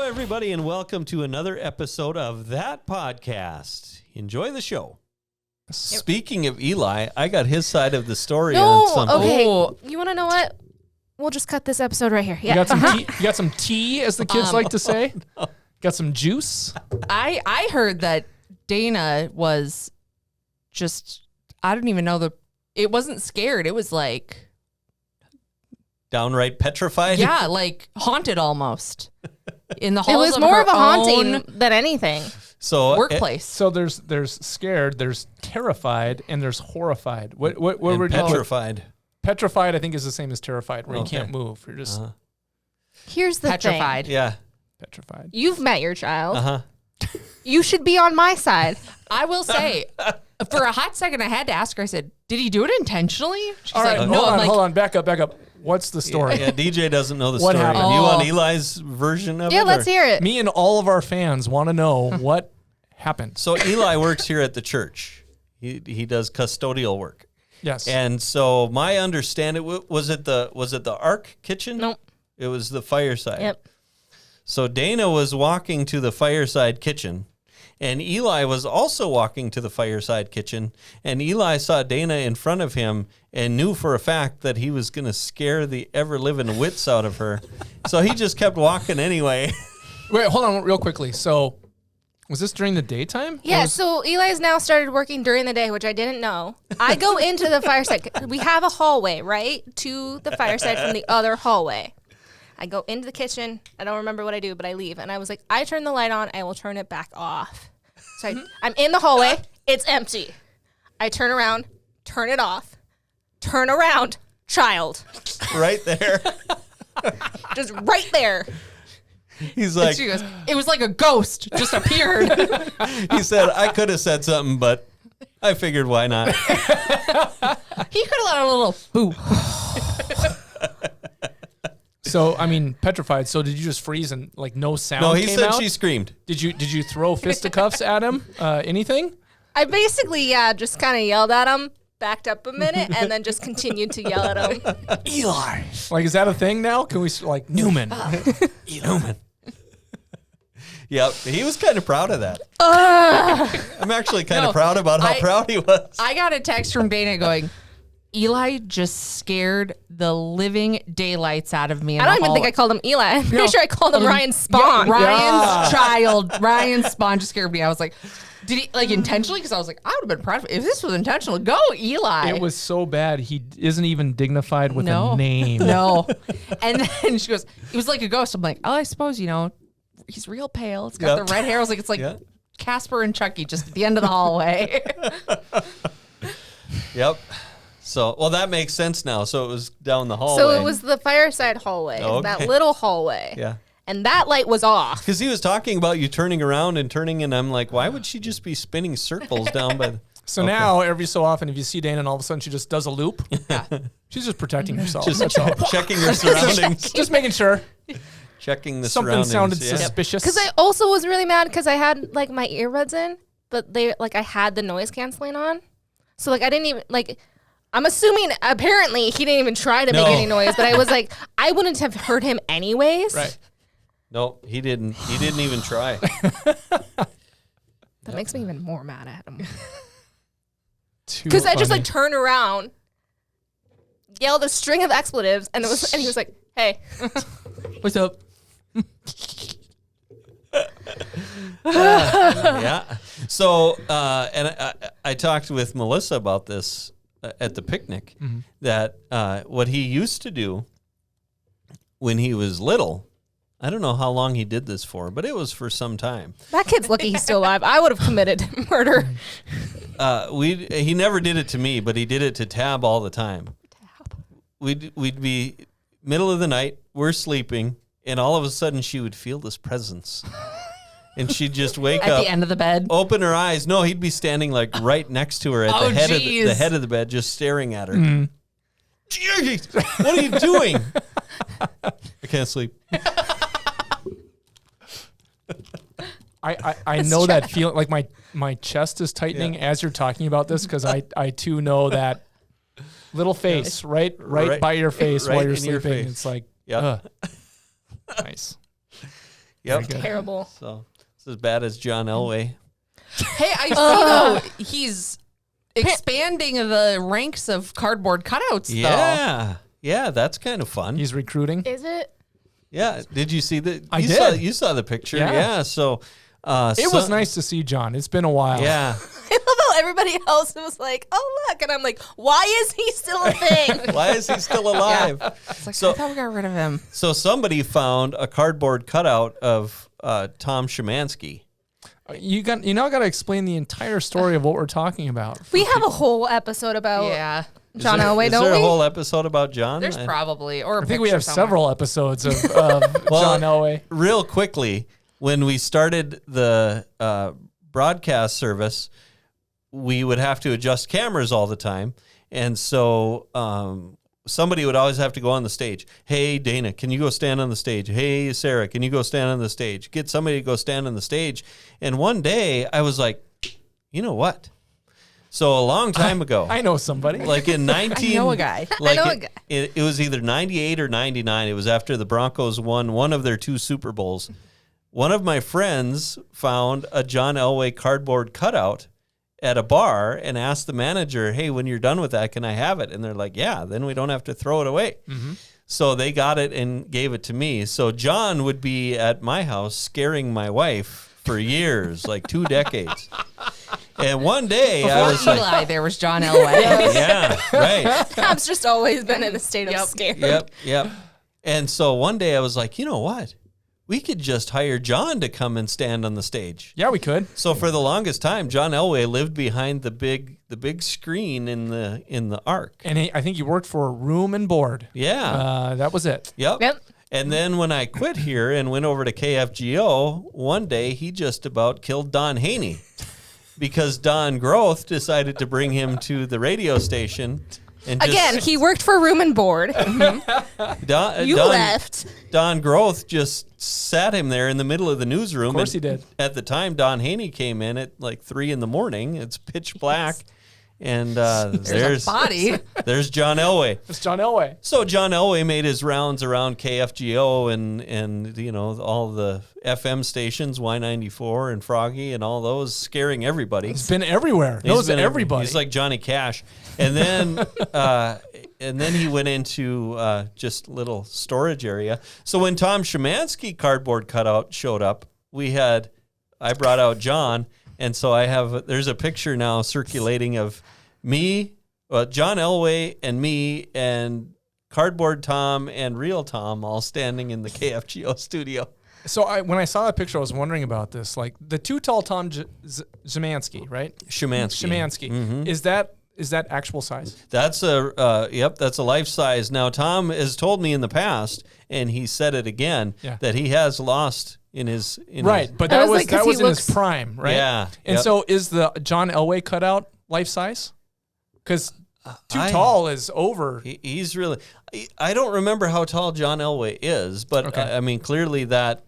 everybody, and welcome to another episode of That Podcast. Enjoy the show. Speaking of Eli, I got his side of the story on something. Okay. You want to know what? We'll just cut this episode right here. Yeah. You got some tea, as the kids like to say? No. Got some juice? I heard that Dayna was just, I don't even know it wasn't scared. It was like... Downright petrified? Yeah, like haunted almost. In the halls it was of more her of a haunting own than anything. So workplace. So there's scared, there's terrified, and there's horrified. What were we petrified? Petrified, I think, is the same as terrified, where you can't move. You're just Here's the petrified. thing. Yeah. Petrified. You've met your child. You should be on my side. I will say, for a hot second, I had to ask her. I said, "Did he do it intentionally?" She's all right, like, "No." hold on, back up. What's the story? Yeah, DJ doesn't know the What story. happened? You want Eli's version of it? Yeah, let's hear it. Me and all of our fans want to know what happened. So Eli works here at the church. He does custodial work. Yes. And so my understanding, was it the Ark kitchen? Nope. It was the fireside. Yep. So Dayna was walking to the fireside kitchen, and Eli was also walking to the fireside kitchen, and Eli saw Dayna in front of him and knew for a fact that he was going to scare the ever-living wits out of her. So he just kept walking anyway. Wait, hold on real quickly. So was this during the daytime? Yeah, so Eli's now started working during the day, which I didn't know. I go into the fireside. We have a hallway, right, to the fireside from the other hallway. I go into the kitchen. I don't remember what I do, but I leave. And I was like, I turn the light on. I will turn it back off. So I'm in the hallway. It's empty. I turn around, turn it off, turn around, child. Right there. Just right there. He's like, she goes, "It was like a ghost just appeared." he said, I could have said something, but I figured why not? He could have let a little boo. So, I mean, petrified. So did you just freeze and like no sound No, he came said out? she screamed. Did you throw fisticuffs at him? Anything? I basically, just kind of yelled at him, backed up a minute, and then just continued to yell at him. Eli. Like, is that a thing now? Can we, like, Newman? Newman. Yep, he was kind of proud of that. I'm actually kind of proud about how proud he was. I got a text from Dayna going, "Eli just scared the living daylights out of me." I don't even think I called him Eli. I'm pretty sure I called him Ryan Spawn. Yeah, Ryan's child, Ryan Spawn just scared me. I was like, did he like intentionally? Because I was like, I would have been proud of it. If this was intentional, go Eli. It was so bad. He isn't even dignified with a name. No. And then she goes, "It was like a ghost." I'm like, "Oh, I suppose, he's real pale. It's got the red hair." I was like, it's like Casper and Chucky just at the end of the hallway. Yep. So, well, that makes sense now. So it was down the hallway. So it was the fireside hallway, that little hallway. Yeah. And that light was off. Because he was talking about you turning around and turning, and I'm like, why would she just be spinning circles down by the... So now, every so often, if you see Dayna and all of a sudden she just does a loop, she's just protecting herself. Just checking her surroundings. Just making sure. Checking the Something surroundings. sounded suspicious. Because I also was really mad because I had like my earbuds in, but I had the noise canceling on. So I didn't even I'm assuming apparently he didn't even try to make any noise, but I was like, I wouldn't have heard him anyways. Right. No, he didn't. He didn't even try. That makes me even more mad at him. Because I just turned around, yelled a string of expletives, and he was like, "Hey, What's up?" Yeah. So, and I talked with Melissa about this at the picnic, that what he used to do when he was little, I don't know how long he did this for, but it was for some time. that kid's lucky he's still alive. I would have committed murder." He never did it to me, but he did it to Tab all the time. We'd be middle of the night, we're sleeping, and all of a sudden she would feel this presence. And she'd just wake up at the end of the bed, open her eyes. No, he'd be standing right next to her at the head of the bed, just staring at her. What are you doing? I can't sleep. I know that feeling. Like my chest is tightening as you're talking about this, because I too know that little face right by your face while you're sleeping. It's like, nice. Yep. Terrible. So it's as bad as John Elway. Hey, I see though he's expanding the ranks of cardboard cutouts. Yeah. Yeah, that's kind of fun. He's recruiting. Is it? Yeah. Did you see the? I you did. You saw the picture. Yeah. Yeah. So It was nice to see John. It's been a while. Yeah. I love how everybody else was like, "Oh look," and I'm like, "Why is he still a thing?" Why is he still alive? It's like, So- I thought we got rid of him. So somebody found a cardboard cutout of Tom Szymanski. You now got to explain the entire story of what we're talking about. We have a whole episode about Yeah. John Elway, Is don't there a we? whole episode about John? There's probably, or a I think we picture have somewhere. several episodes of John Elway. Real quickly, when we started the broadcast service, we would have to adjust cameras all the time. And so somebody would always have to go on the stage. Hey, Dayna, can you go stand on the stage? Hey, Sarah, can you go stand on the stage? Get somebody to go stand on the stage. And one day I was like, you know what? So a long time ago, I know somebody. like in 19... I know a guy. Like I know a guy. It was either 98 or 99. It was after the Broncos won one of their 2 Super Bowls. One of my friends found a John Elway cardboard cutout at a bar and asked the manager, hey, when you're done with that, can I have it? And they're like, yeah, then we don't have to throw it away. Mm-hmm. So they got it and gave it to me. So John would be at my house scaring my wife for years, like 2 decades. And one day I was Before like, Eli, there was John Elway. yeah, right. Tom's just always been in a state of scare. Yep. And so one day I was like, you know what? We could just hire John to come and stand on the stage. Yeah, we could. So for the longest time, John Elway lived behind the big screen in the Ark. And I think he worked for Room and Board. Yeah. That was it. Yep. And then when I quit here and went over to KFGO, one day he just about killed Don Haney because Don Groth decided to bring him to the radio station. And Again, he worked for Room and Board. You left. Don Groth just sat him there in the middle of the newsroom. Of course he did. At the time, Don Haney came in at like 3 a.m. It's pitch black. And there's a body. There's John Elway. It's John Elway. So John Elway made his rounds around KFGO and you know all the FM stations, Y94 and Froggy and all those, scaring everybody. He's been everywhere. Knows everybody. He's like Johnny Cash. And then he went into just little storage area. So when Tom Szymanski cardboard cutout showed up, I brought out John. And so there's a picture now circulating of me, John Elway and me and Cardboard Tom and Real Tom all standing in the KFGO studio. So when I saw that picture, I was wondering about this. Like the Too Tall Tom Szymanski, right? Szymanski. Mm-hmm. Is that actual size? That's that's a life size. Now Tom has told me in the past, and he said it again, that he has lost in his but that was in his looks prime, right? Yeah. And so is the John Elway cutout life size? Because Too Tall is over. He's really. I don't remember how tall John Elway is, but Okay. I mean clearly that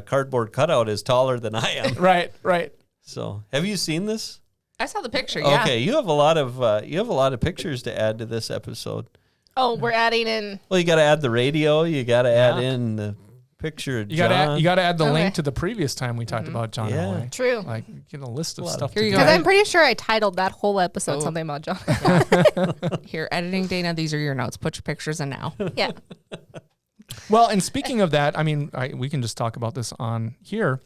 cardboard cutout is taller than I am. Right. So have you seen this? I saw the picture. Yeah. Okay, you have a lot of pictures to add to this episode. Oh, we're adding in. Well, you got to add the radio. You got to add in the picture. Of You got to add the Okay. link to the previous time we talked about John Yeah. Elway. True. Like get a list of stuff. Here you to go. do. Because I'm pretty sure I titled that whole episode something about John. Here, editing Dayna, these are your notes. Put your pictures in now. Yeah. Well, and speaking of that, I mean, we can just talk about this on here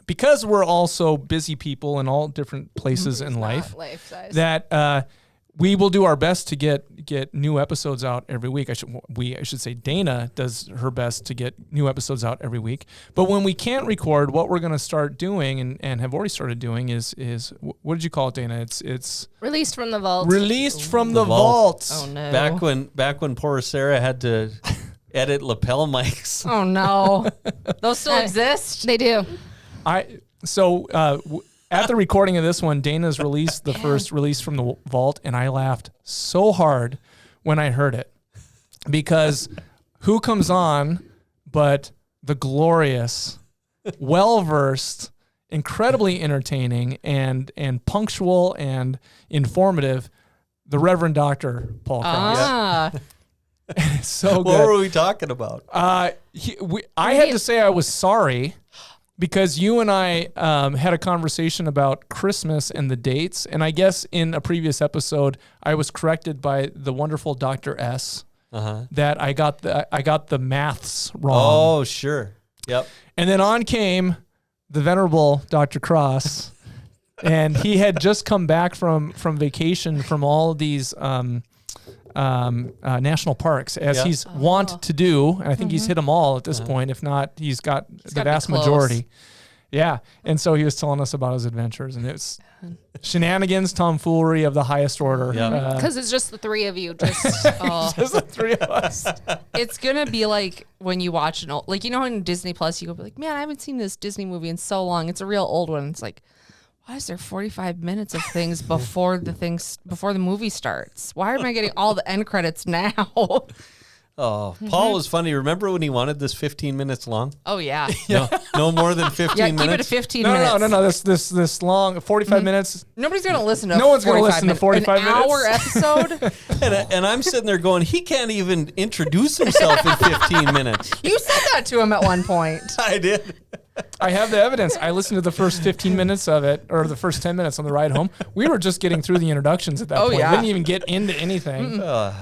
because we're all so busy people in all different places in life. Not life size. That we will do our best to get new episodes out every week. I should say Dayna does her best to get new episodes out every week. But when we can't record, what we're going to start doing and have already started doing is what did you call it, Dayna? It's Released from the vault. released from the vault. vault. Oh no. Back when poor Sarah had to edit lapel mics. Oh no. Those still exist? They do. At the recording of this one, Dayna's released the first release from the vault, and I laughed so hard when I heard it because who comes on but the glorious, well-versed, incredibly entertaining, and punctual and informative, the Reverend Dr. Paul Cross. It's so What good. were we talking about? I had to say I was sorry because you and I had a conversation about Christmas and the dates. And I guess in a previous episode, I was corrected by the wonderful Dr. S. That I got the maths wrong. Oh, sure. Yep. And then on came the venerable Dr. Cross, and he had just come back from vacation from all of these national parks, as he's wont to do. And I think he's hit them all at this point. If not, he's got the vast majority. Yeah. And so he was telling us about his adventures, and it's shenanigans, tomfoolery of the highest order. Because it's just the three of you. Just Just the three of us. It's gonna be like when you watch an old, like, you know, in Disney Plus, you go be like, man, I haven't seen this Disney movie in so long. It's a real old one. It's like, why is there 45 minutes of things before the movie starts? Why am I getting all the end credits now? Oh, Paul was funny. Remember when he wanted this 15 minutes long? Oh yeah, No more than 15 yeah. minutes? Keep it to 15 minutes. No. This long 45 minutes. Nobody's gonna listen to. No one's gonna listen to 45 an minutes. hour episode. And I'm sitting there going, he can't even introduce himself in 15 minutes. You said that to him at one point. I did. I have the evidence. I listened to the first 15 minutes of it, or the first 10 minutes on the ride home. We were just getting through the introductions at that point. yeah. We didn't even get into anything. Oh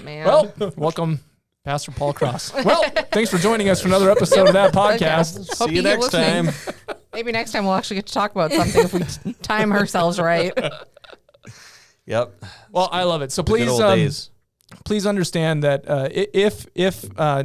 man. Well, welcome, Pastor Paul Cross. Well, thanks for joining us for another episode of that podcast. Hope See you get next time. listening. Maybe next time we'll actually get to talk about something if we time ourselves right. Yep. Well, I love it. So Good please, old days. please understand that if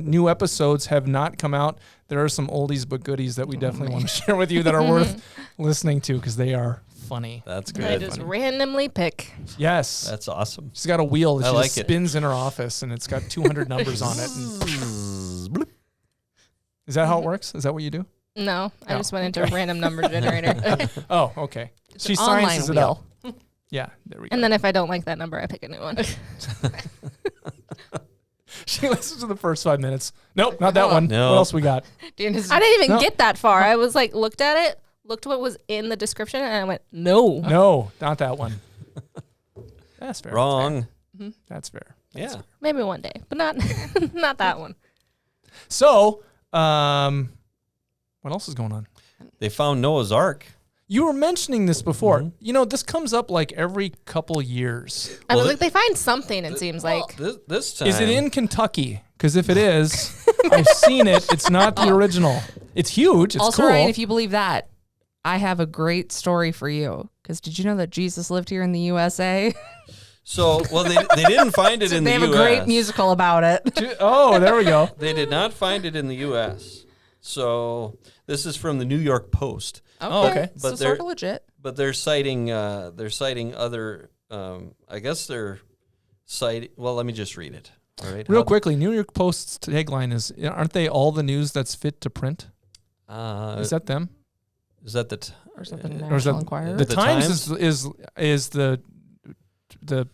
new episodes have not come out, there are some oldies but goodies that we definitely want to share with you that are worth listening to because they are funny. That's I good. just randomly pick. Yes. That's awesome. She's got a wheel that I she like just it. spins in her office, and it's got 200 numbers on it. And is that how it works? Is that what you do? No, I Oh, just went into a random number generator. Oh, okay. She an online sciences it wheel. out. Yeah, there we go. And then if I don't like that number, I pick a new one. She listens to the first 5 minutes. Nope, not that one. No. What else we got? Dana's I didn't even No. get that far. I was like, looked at it, looked what was in the description, and I went, no. No, not that one. That's fair. Wrong. That's fair. Yeah. Maybe one day, but not not that one. So, what else is going on? They found Noah's Ark. You were mentioning this before. Mm-hmm. You know, this comes up like every couple years. I Well, was like, they find something, it seems like. This time. Is it in Kentucky? Because if it is, I've seen it. It's not the original. It's huge. It's also, cool. Ryan, if you believe that, I have a great story for you. Because did you know that Jesus lived here in the USA? So, well, they didn't find it in They the have U.S. a great musical about it. Oh, there we go. They did not find it in the U.S. So this is from the New York Post. okay. So But sort of legit. But they're citing other. I guess they're citing. Well, let me just read it. All right. Real quickly, New York Post's tagline is, aren't they all the news that's fit to print? Is that them? Is that the? Or something. Or is National that Enquirer. The The Times Times? is the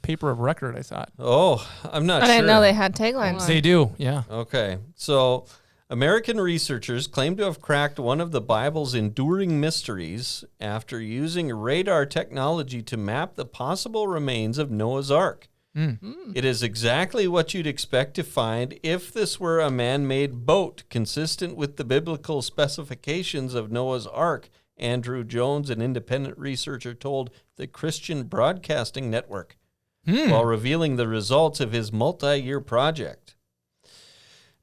paper of record, I thought. Oh, I'm not I sure. didn't know they had taglines. They do, yeah. Okay, so American researchers claim to have cracked one of the Bible's enduring mysteries after using radar technology to map the possible remains of Noah's Ark. It is exactly what you'd expect to find if this were a man-made boat, consistent with the biblical specifications of Noah's Ark, Andrew Jones, an independent researcher, told the Christian Broadcasting Network while revealing the results of his multi-year project.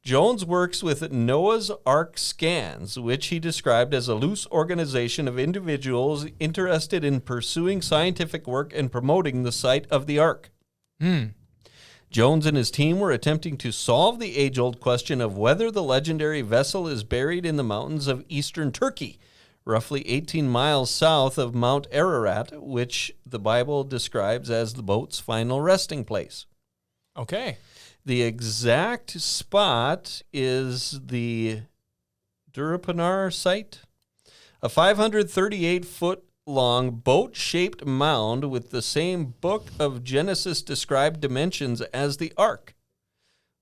Jones works with Noah's Ark Scans, which he described as a loose organization of individuals interested in pursuing scientific work and promoting the site of the Ark. Jones and his team were attempting to solve the age-old question of whether the legendary vessel is buried in the mountains of eastern Turkey, roughly 18 miles south of Mount Ararat, which the Bible describes as the boat's final resting place. Okay. The exact spot is the Durapanar site, a 538-foot-long boat-shaped mound with the same Book of Genesis described dimensions as the Ark.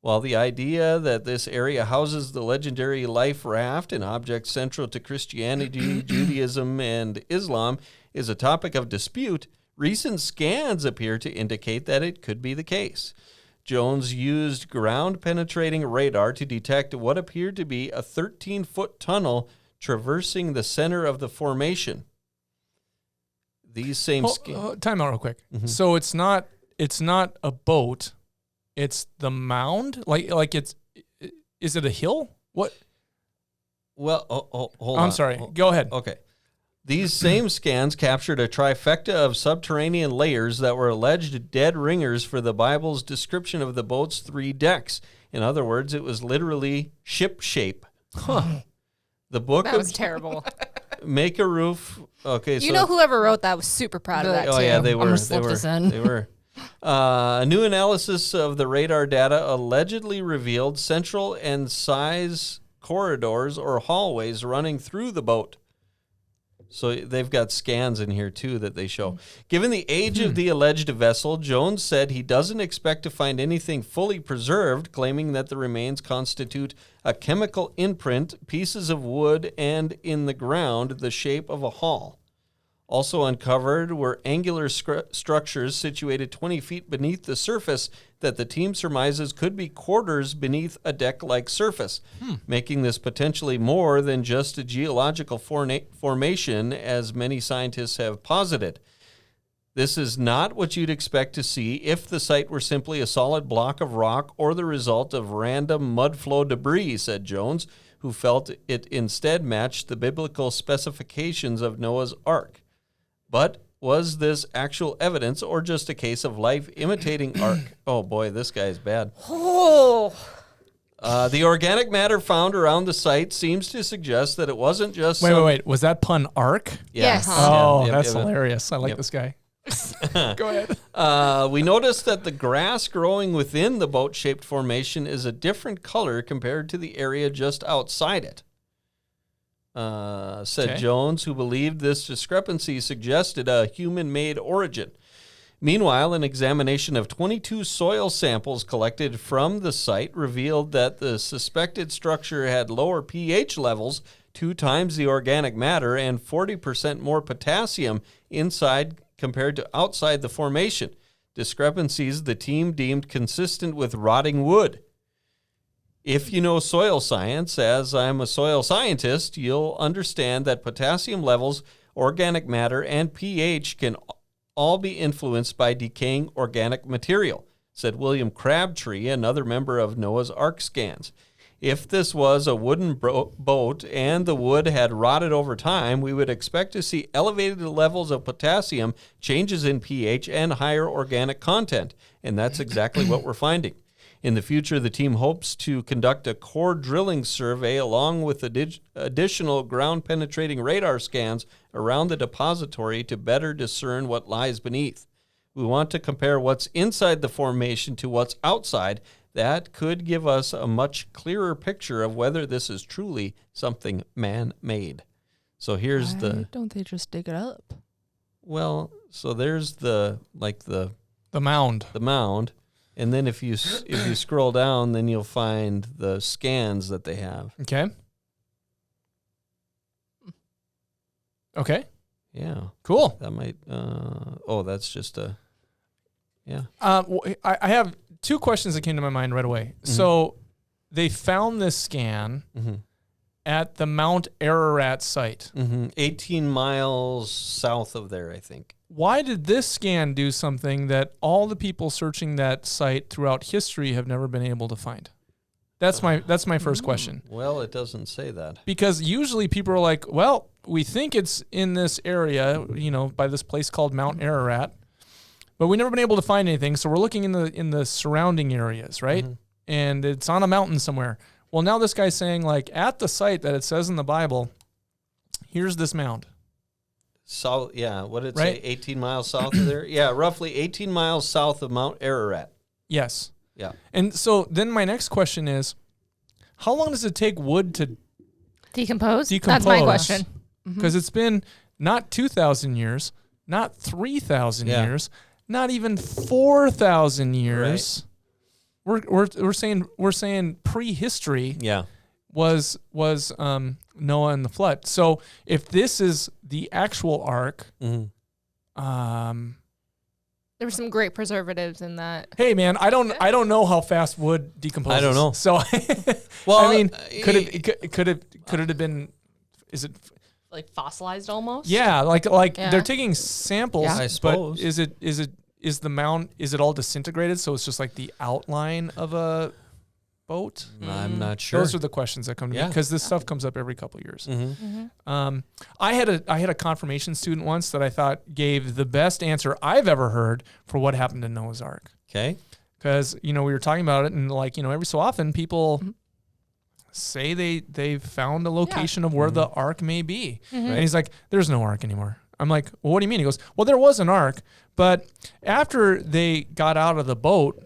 While the idea that this area houses the legendary life raft, an object central to Christianity, Judaism, and Islam, is a topic of dispute, recent scans appear to indicate that it could be the case. Jones used ground-penetrating radar to detect what appeared to be a 13-foot tunnel traversing the center of the formation. These same time out real quick. Mm-hmm. So it's not a boat, it's the mound. Like it's is it a hill? What? Well, hold on. I'm sorry. Go ahead. Okay. These same scans captured a trifecta of subterranean layers that were alleged dead ringers for the Bible's description of the boat's 3 decks. In other words, it was literally ship shape. Huh. The book That of was terrible. Make a Roof. Okay, You know whoever wrote that was super proud of that too. Oh yeah, they I'm were. gonna They slip were. this in. They were. A new analysis of the radar data allegedly revealed central and size corridors or hallways running through the boat. So they've got scans in here, too, that they show. Given the age of the alleged vessel, Jones said he doesn't expect to find anything fully preserved, claiming that the remains constitute a chemical imprint, pieces of wood, and, in the ground, the shape of a hull. Also uncovered were angular structures situated 20 feet beneath the surface that the team surmises could be quarters beneath a deck-like surface, making this potentially more than just a geological formation, as many scientists have posited. This is not what you'd expect to see if the site were simply a solid block of rock or the result of random mudflow debris, said Jones, who felt it instead matched the biblical specifications of Noah's Ark. But was this actual evidence or just a case of life imitating Ark? Oh boy, this guy is bad. Oh. The organic matter found around the site seems to suggest that it wasn't just Wait. Was that pun arc? Yes. Oh, Yep, that's yep. hilarious. I like Yep. this guy. Go ahead. We noticed that the grass growing within the boat-shaped formation is a different color compared to the area just outside it. Said Okay. Jones, who believed this discrepancy suggested a human-made origin. Meanwhile, an examination of 22 soil samples collected from the site revealed that the suspected structure had lower pH levels, 2 times the organic matter, and 40% more potassium inside compared to outside the formation. Discrepancies the team deemed consistent with rotting wood. If you know soil science, as I'm a soil scientist, you'll understand that potassium levels, organic matter, and pH can all be influenced by decaying organic material, said William Crabtree, another member of Noah's Ark scans. If this was a wooden boat and the wood had rotted over time, we would expect to see elevated levels of potassium, changes in pH, and higher organic content, and that's exactly what we're finding. In the future, the team hopes to conduct a core drilling survey along with additional ground-penetrating radar scans around the depository to better discern what lies beneath. We want to compare what's inside the formation to what's outside. That could give us a much clearer picture of whether this is truly something man-made. So here's Why don't they just dig it up? well, so there's the mound. mound. And then if you scroll down, then you'll find the scans that they have. Okay. Okay. Yeah, Cool. that might. That's just a. Yeah. I have 2 questions that came to my mind right away. So they found this scan at the Mount Ararat site. 18 miles south of there, I think. Why did this scan do something that all the people searching that site throughout history have never been able to find? That's my first question. Well, it doesn't say that. Because usually people are like, well, we think it's in this area, by this place called Mount Ararat, but we've never been able to find anything. So we're looking in the surrounding areas, right? And it's on a mountain somewhere. Well, now this guy's saying, like, at the site that it says in the Bible, here's this mound. So, yeah, what did it Right. say? 18 miles south of there? Yeah, roughly 18 miles south of Mount Ararat. Yes. Yeah. And so then my next question is, how long does it take wood to Decompose? decompose? That's my question. Because it's been not 2,000 years, not 3,000 Yeah. years, not even 4,000 years. We're saying prehistory Yeah. was Noah and the flood. So if this is the actual ark, There were some great preservatives in that. Hey man, I don't know how fast wood decomposes. I don't know. So, Well, I mean, could it have been? Is it? Like fossilized almost. Yeah, like Yeah. they're taking samples. Yeah, I suppose. But is the mound, is it all disintegrated? So it's just like the outline of a boat. I'm not sure. Those are the questions that come to me because this stuff comes up every couple of years. Mm-hmm. I had a confirmation student once that I thought gave the best answer I've ever heard for what happened to Noah's Ark. Okay. Because we were talking about it, and every so often people say they found a location of where the ark may be, and he's like, "There's no ark anymore." I'm like, "Well, what do you mean?" He goes, "Well, there was an ark, but after they got out of the boat."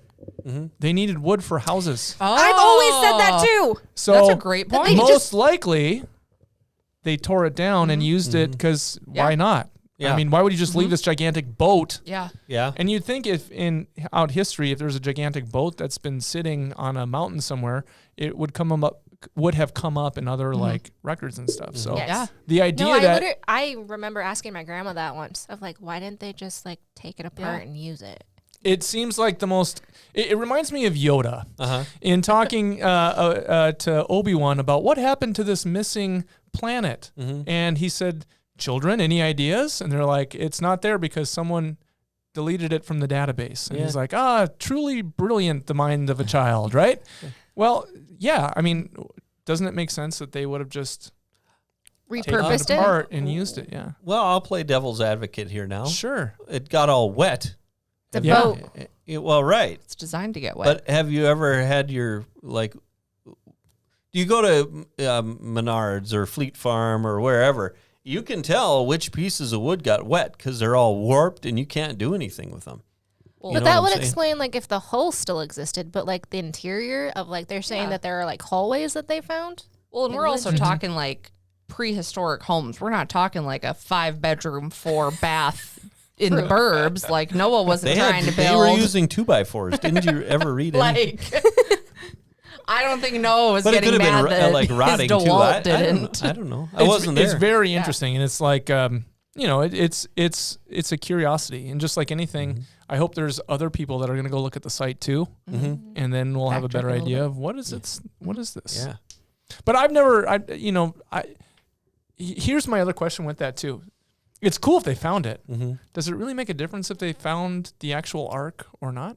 They needed wood for houses. Oh. I've always said that too. So That's a great point. Most likely, they tore it down and used it because why not? Yeah. I mean, why would you just leave this gigantic boat? Yeah. Yeah. And you'd think if in out history, if there's a gigantic boat that's been sitting on a mountain somewhere, it would have come up in other like records and stuff. So Yes. Yeah. the idea No, that I remember asking my grandma that once of like, why didn't they just like take it apart and use it? it seems like the most. It reminds me of Yoda Uh-huh. in talking to Obi-Wan about what happened to this missing planet, and he said, "Children, any ideas?" And they're like, "It's not there because someone deleted it from the database." And he's like, truly brilliant, the mind of a child, right? Well, yeah. I mean, doesn't it make sense that they would have just taken Repurposed it it. apart and used it? Yeah. Well, I'll play devil's advocate here now. Sure. It got all wet. The Yeah. boat. Well, right. It's designed to get wet. But have you ever had your, like, you go to Menards or Fleet Farm or wherever, you can tell which pieces of wood got wet because they're all warped and you can't do anything with them. You But know that what would I'm saying? explain like if the hull still existed, but like the interior of like they're saying Yeah. that there are like hallways that they found. Well, and in we're also wood. talking like prehistoric homes. We're not talking like a 5-bedroom, 4-bath in the burbs. Like Noah wasn't trying to They build. were using 2x4s. Didn't you ever read any? like, I don't think Noah was But it getting could have mad been that like rotting his too. DeWalt didn't. I don't know. I wasn't there. It's very interesting, and it's like it's a curiosity, and just like anything, I hope there's other people that are going to go look at the site too, and then we'll have a Backtrack better a little idea bit. of what is this. Yeah. But here's my other question with that too. It's cool if they found it. Does it really make a difference if they found the actual ark or not?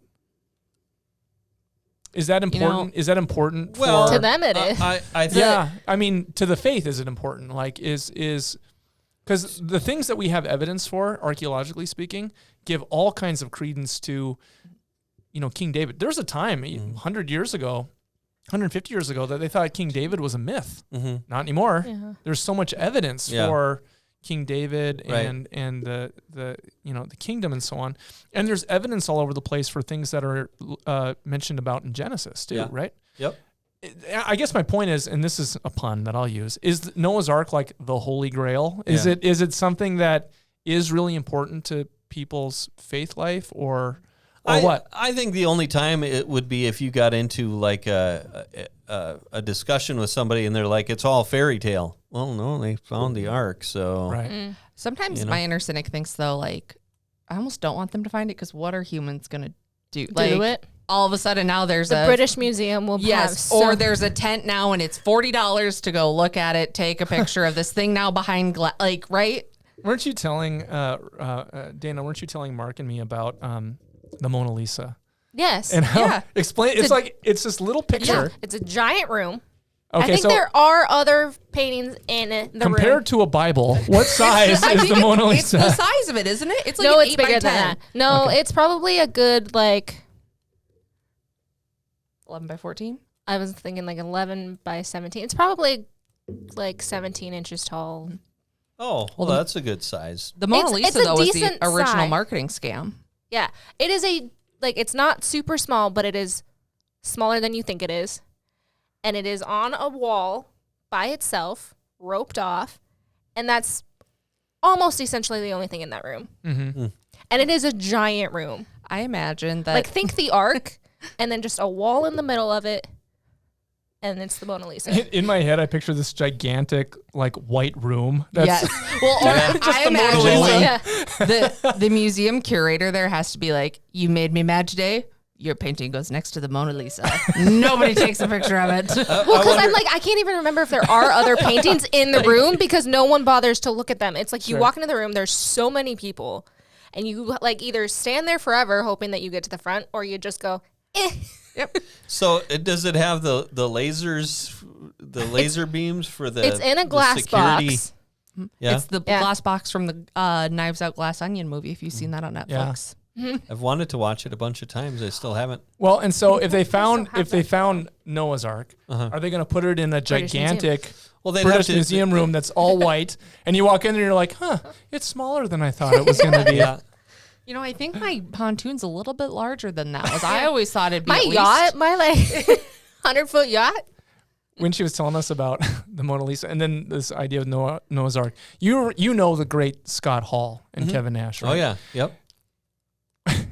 Is that important? Is that important? Well, for, To them it is. I think yeah, I mean, to the faith, is it important? Like, is because the things that we have evidence for, archaeologically speaking, give all kinds of credence to, King David. There's a time 100 years ago, 150 years ago, that they thought King David was a myth. Not anymore. Yeah. There's so much evidence Yeah. for King David Right. and the kingdom and so on. And there's evidence all over the place for things that are mentioned about in Genesis too, Yeah. right? Yep. I guess my point is, and this is a pun that I'll use, is Noah's Ark like the Holy Grail? Is it something that is really important to people's faith life or what? I think the only time it would be if you got into like a discussion with somebody and they're like, it's all fairy tale. Well, no, they found the ark, so Right. Sometimes my inner cynic thinks though, like, I almost don't want them to find it because what are humans gonna do? Like, it. all of a sudden now there's The a British Museum will yes, have or there's a tent now and it's $40 to go look at it, take a picture of this thing now behind glass, like, right? Weren't you telling Dayna? Weren't you telling Mark and me about the Mona Lisa yes. and how Yeah. explain? It's like it's this little picture. It's a giant room. Okay, I think so there are other paintings in the compared room. to a Bible, what size I is think the Mona It's Lisa? the size of it, isn't it? It's like No, an it's 8 by bigger 10. than that. No, Okay. it's probably a good 11 by 14. I was thinking 11 by 17. It's probably 17 inches tall. oh, well, that's a good size. The Mona It's Lisa a though was the decent original size. marketing scam. Yeah, it is it's not super small, but it is smaller than you think it is. And it is on a wall by itself, roped off. And that's almost essentially the only thing in that room. Mm-hmm. And it is a giant room. I imagine that Think the Ark and then just a wall in the middle of it. and it's the Mona Lisa. In my head, I picture this gigantic, like, white room. That's Yes. Well, or Just I the Mona imagine Lisa. like, the museum curator there has to be like, you made me mad today. Your painting goes next to the Mona Lisa. Nobody takes a picture of it. Well, because I'm like, I can't even remember if there are other paintings in the room because no one bothers to look at them. It's like you walk into the room, there's so many people, and you like either stand there forever hoping that you get to the front, or you just go, eh. Yep. So does it have the lasers, the laser beams for the? It's in a the glass security? box. Yeah, It's the glass box from the Knives Out Glass Onion movie, if you've seen that on Netflix. I've wanted to watch it a bunch of times. I still haven't. Well, and so if they found Noah's Ark, are they going to put it in a British gigantic Well, they'd British have to, museum room that's all white, and you walk in and you're like, huh, it's smaller than I thought it was going to be. Yeah. You know, I think my pontoon's a little bit larger than that was. I always thought it'd be My at least- yacht, my like 100-foot yacht. When she was telling us about the Mona Lisa and then this idea of Noah's Ark, you know the great Scott Hall and Kevin Nash, right? Oh yeah. Yep.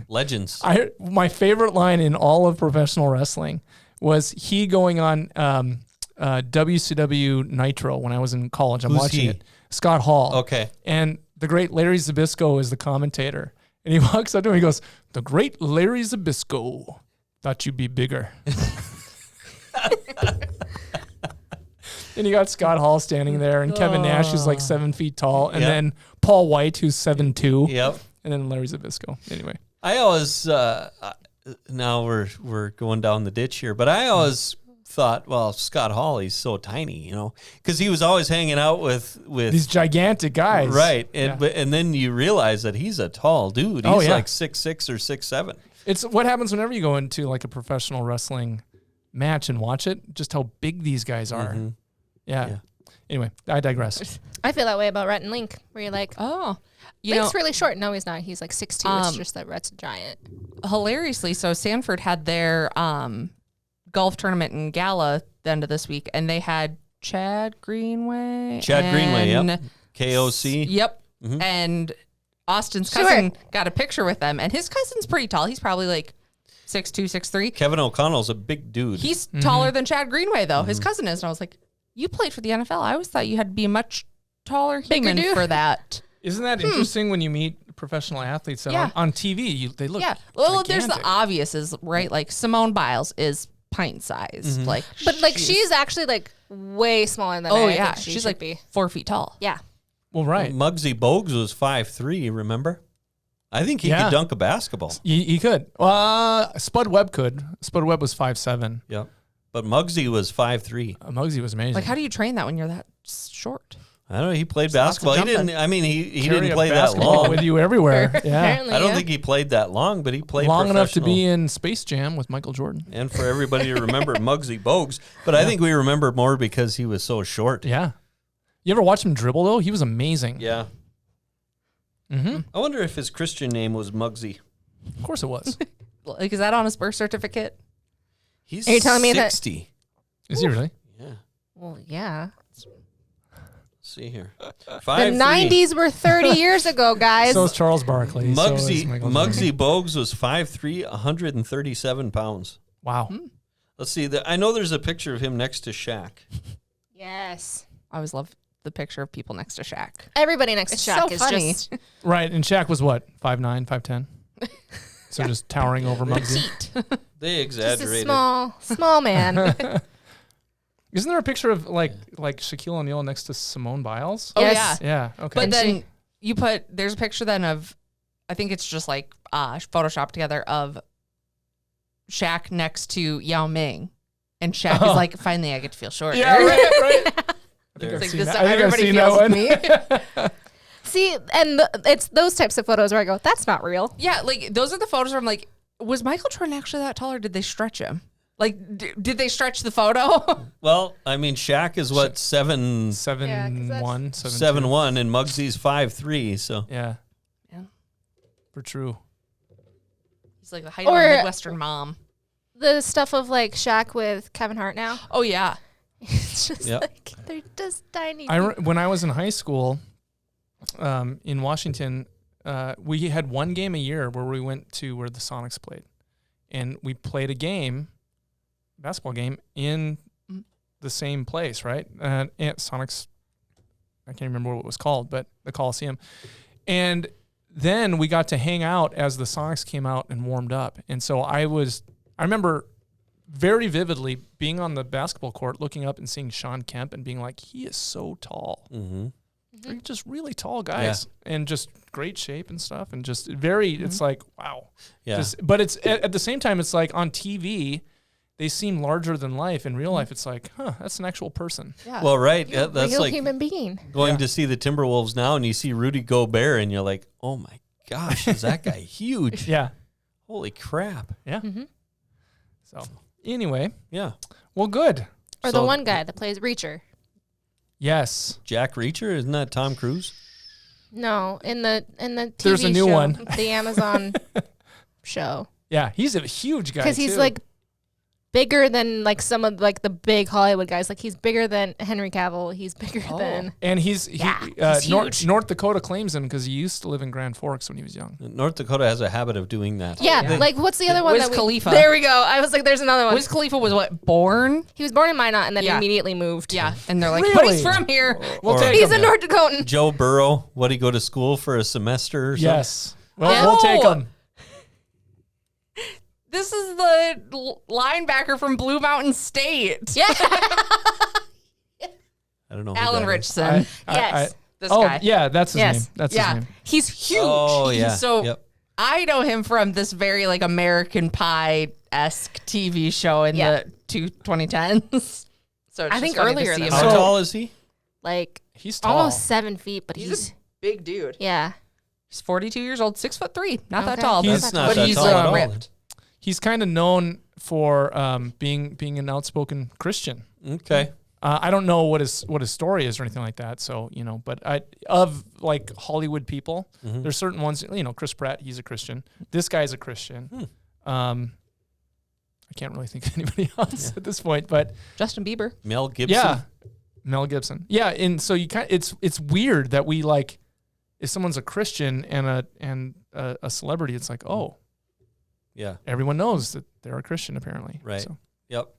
Legends. My favorite line in all of professional wrestling was he going on WCW Nitro when I was in college. I'm Who's watching he? it. Scott Hall. Okay. And the great Larry Zbyszko is the commentator. And he walks up to him and he goes, the great Larry Zbyszko. Thought you'd be bigger. And you got Scott Hall standing there, and Kevin Nash, who's like 7 feet tall, and Yep. then Paul White, who's 7'2", Yep. and then Larry Zbyszko. Anyway. I always now we're going down the ditch here, but I always thought, well, Scott Hall, he's so tiny, because he was always hanging out with These gigantic guys. right, and then you realize that he's a tall dude. He's like 6'6" or 6'7". It's what happens whenever you go into like a professional wrestling match and watch it, just how big these guys are. Yeah. Anyway, I digress. I feel that way about Rhett and Link, where you're like, Oh. You know, Link's really short. No, he's not. He's like 6'2". It's just that Rhett's a giant. hilariously, so Sanford had their golf tournament and gala the end of this week, and they had Chad Greenway. Yep. KOC. Yep. And Austin's cousin got a picture with them, and his cousin's pretty tall. He's probably like 6'2", 6'3". Kevin O'Connell's a big dude. He's taller than Chad Greenway, though. His cousin is. And I was like, you played for the NFL. I always thought you had to be a much taller human dude. for that. Isn't that interesting when you meet professional athletes that on TV? They look Well, there's the gigantic. obvious is, right? Like Simone Biles is pint sized. Like, But like she's actually like way smaller than oh I yeah, think she she's should like be. 4 feet tall. Yeah. Well, right. Muggsy Bogues was 5'3", remember? I think he Yeah. could dunk a basketball. He could. Spud Webb could. Spud Webb was 5'7". Yep. But Muggsy was 5'3". Muggsy was amazing. Like, how do you train that when you're that short? I don't know. He played lots of basketball. He jumping. didn't. I mean, he Carry didn't a play that basketball long. with you everywhere. Yeah. Apparently, I don't yeah. think he played that long, but he played Long enough to professional. be in Space Jam with Michael Jordan. And for everybody to remember Muggsy Bogues. But I think we remember more because he was so short. Yeah. You ever watch him dribble though? He was amazing. Yeah. Mm-hmm. I wonder if his Christian name was Muggsy. Of course it was. Like, is that on his birth certificate? He's Are you telling me that- 60. Is he really? Yeah. Well, yeah. Let's see here. The 5'3". 90s were 30 years ago, guys. So is Charles Barkley. So is Muggsy Michael Jordan. Bogues was 5'3", 137 pounds. Wow. Let's see. I know there's a picture of him next to Shaq. Yes. I always love the picture of people next to Shaq. Everybody next It's to Shaq so is funny. just Right. And Shaq was what? 5'9", 5'10"? So just towering over Muggsy. They just a exaggerated. small man. Isn't there a picture of like Shaquille O'Neal next to Simone Biles? Oh, Yes. Yeah. Okay. But And then there's a picture then of, I think it's just like photoshopped together of Shaq next to Yao Ming. And Shaq is like, finally I get to feel shorter. yeah. Right. There. It's like seen this, that. I think I've everybody seen feels that with me. See, and it's those types of photos where I go, that's not real. Yeah, like those are the photos where I'm like, was Michael Jordan actually that tall or did they stretch him? Like, did they stretch the photo? Well, I mean, Shaq is what, 7'1", 7'1", 7'2". 7'1", and Muggsy's 5'3", so. Yeah. Yeah. For true. He's like the height of Or- a Midwestern mom. The stuff of like Shaq with Kevin Hart now. Oh, yeah. It's just Yep. like, they're just tiny. When I was in high school in Washington, we had one game a year where we went to where the Sonics played. And we played a game, basketball game, in the same place, right? And Sonic's, I can't remember what it was called, but the Coliseum. And then we got to hang out as the Sonics came out and warmed up. And so I remember very vividly being on the basketball court, looking up and seeing Sean Kemp and being like, he is so tall. Mm-hmm. They're just really tall guys and just great shape and stuff. And just very, it's like, wow. Yeah. But it's at the same time, it's like on TV, they seem larger than life. In real life, it's like, that's an actual person. Yeah. Well, right. You're a That's real like human being. going to see the Timberwolves now, and you see Rudy Gobert, and you're like, oh my gosh, is that guy huge? Yeah. Holy crap. Yeah. So anyway, Yeah. well, good. Or So- the one guy that plays Reacher. Yes. Jack Reacher, isn't that Tom Cruise? No, in the TV There's a new show, one. the Amazon show. Yeah, he's a huge guy Because he's too. like bigger than like some of like the big Hollywood guys. Like he's bigger than Henry Cavill. He's bigger than. and he's he's huge. North Dakota claims him because he used to live in Grand Forks when he was young. North Dakota has a habit of doing that. Yeah, like what's the other one? Wiz that we, Khalifa. There we go. I was like, there's another one. Wiz Khalifa was born? He was born in Minot and then Yeah. immediately moved. Yeah. And they're like, but he's Really? from here. We'll Or- take He's him. a North Dakotan. Joe Burrow, what did he go to school for a semester or something? Yes. Well, Yeah. we'll take him. This is the linebacker from Blue Mountain State. Yeah. I don't know. who Alan that is. Richardson. Yes. This Oh, guy. yeah, that's his Yes. name. That's Yeah. his name. He's huge. Oh, yeah. So Yep. I know him from this very like American Pie-esque TV show in Yeah. the 2010s. So it's I just think funny to earlier see than him. How So- tall is he? Like He's tall. almost 7 feet, but He's he's a big dude. yeah. He's 42 years old, 6'3", not that Okay. tall. He's That's not but that he's tall at all. ripped. He's kind of known for being an outspoken Christian. Okay. I don't know what his story is or anything like that. So but of like Hollywood people, there's certain ones. Chris Pratt, he's a Christian. This guy's a Christian. I can't really think of anybody else at this point, but Justin Bieber. Mel Gibson. yeah, Mel Gibson. Yeah, and so it's weird that we like if someone's a Christian and a celebrity, it's like Yeah. everyone knows that they're a Christian apparently. Right. So. Yep.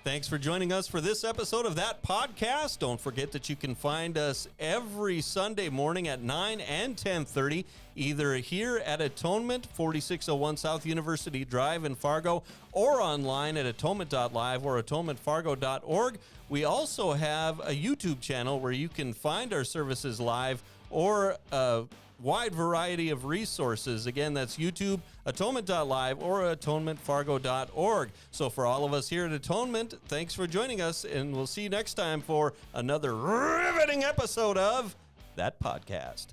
Thanks for joining us for this episode of That Podcast. Don't forget that you can find us every Sunday morning at 9 and 10:30, either here at Atonement, 4601 South University Drive in Fargo, or online at atonement.live or atonementfargo.org. We also have a YouTube channel where you can find our services live or wide variety of resources. Again, that's YouTube, atonement.live or atonementfargo.org. So for all of us here at Atonement, thanks for joining us, and we'll see you next time for another riveting episode of That Podcast.